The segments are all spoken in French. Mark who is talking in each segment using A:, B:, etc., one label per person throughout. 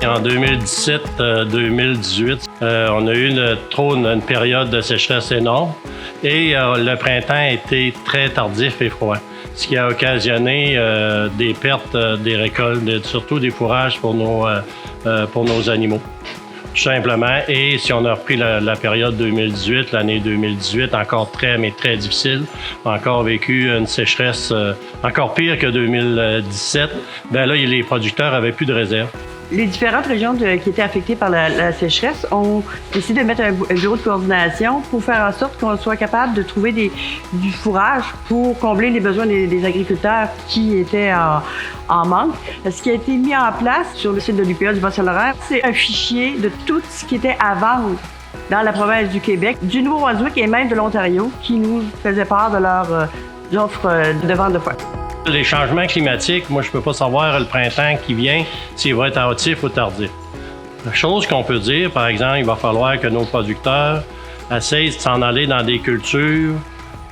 A: En 2017-2018, on a eu une période de sécheresse énorme et le printemps a été très tardif et froid, ce qui a occasionné des pertes des récoltes, surtout des fourrages pour nos animaux. Tout simplement. Et si on a repris la période 2018, l'année 2018, encore très difficile, encore vécu une sécheresse encore pire que 2017, bien là, les producteurs n'avaient plus de réserve.
B: Les différentes régions qui étaient affectées par la sécheresse ont décidé de mettre un bureau de coordination pour faire en sorte qu'on soit capable de trouver du fourrage pour combler les besoins des agriculteurs qui étaient en manque. Ce qui a été mis en place sur le site de l'UPA du Bas-Saint-Laurent, c'est un fichier de tout ce qui était à vendre dans la province du Québec, du Nouveau-Brunswick et même de l'Ontario, qui nous faisaient part de leurs offres de vente de foin.
A: Les changements climatiques, moi, je ne peux pas savoir le printemps qui vient s'il va être hâtif ou tardif. La chose qu'on peut dire, par exemple, il va falloir que nos producteurs essayent de s'en aller dans des cultures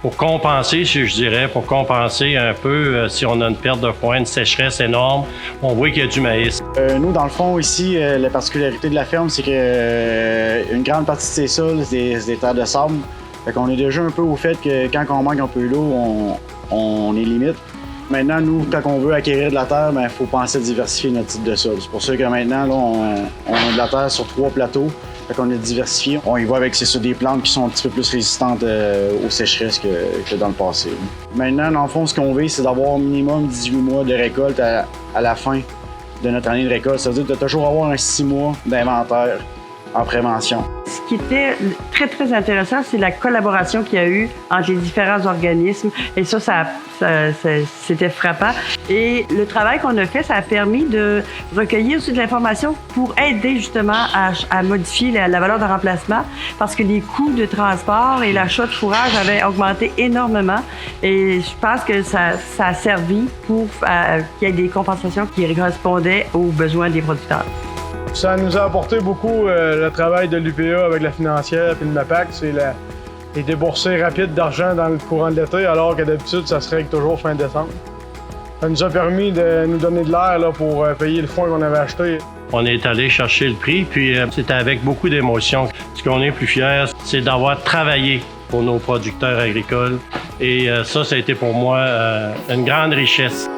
A: pour compenser, si je dirais, pour compenser un peu si on a une perte de foin, une sécheresse énorme. On voit qu'il y a du maïs.
C: Nous, dans le fond, ici, la particularité de la ferme, c'est qu'une grande partie de ces sols, c'est des terres de sable. Fait qu'on est déjà un peu au fait que quand on manque un peu d'eau, on est limite. Maintenant, nous, quand on veut acquérir de la terre, il faut penser à diversifier notre type de sol. C'est pour ça que maintenant, là, on a de la terre sur 3 plateaux. Fait qu'on est diversifié. On y va avec des plantes qui sont un petit peu plus résistantes aux sécheresses que dans le passé. Maintenant, dans le fond, ce qu'on veut, c'est d'avoir au minimum 18 mois de récolte à la fin de notre année de récolte. Ça veut dire de toujours avoir un 6 mois d'inventaire en prévention.
B: Ce qui était très intéressant, c'est la collaboration qu'il y a eu entre les différents organismes. Et ça c'était frappant. Et le travail qu'on a fait, ça a permis de recueillir aussi de l'information pour aider justement à modifier la valeur de remplacement parce que les coûts de transport et l'achat de fourrage avaient augmenté énormément. Et je pense que ça a servi pour qu'il y ait des compensations qui correspondaient aux besoins des producteurs.
D: Ça nous a apporté beaucoup le travail de l'UPA avec la financière et le MAPAC. C'est les déboursées rapides d'argent dans le courant de l'été, alors que d'habitude, ça se règle toujours fin décembre. Ça nous a permis de nous donner de l'air pour payer le foin qu'on avait acheté.
A: On est allé chercher le prix, puis c'était avec beaucoup d'émotion. Ce qu'on est plus fiers, c'est d'avoir travaillé pour nos producteurs agricoles. Et ça a été pour moi une grande richesse.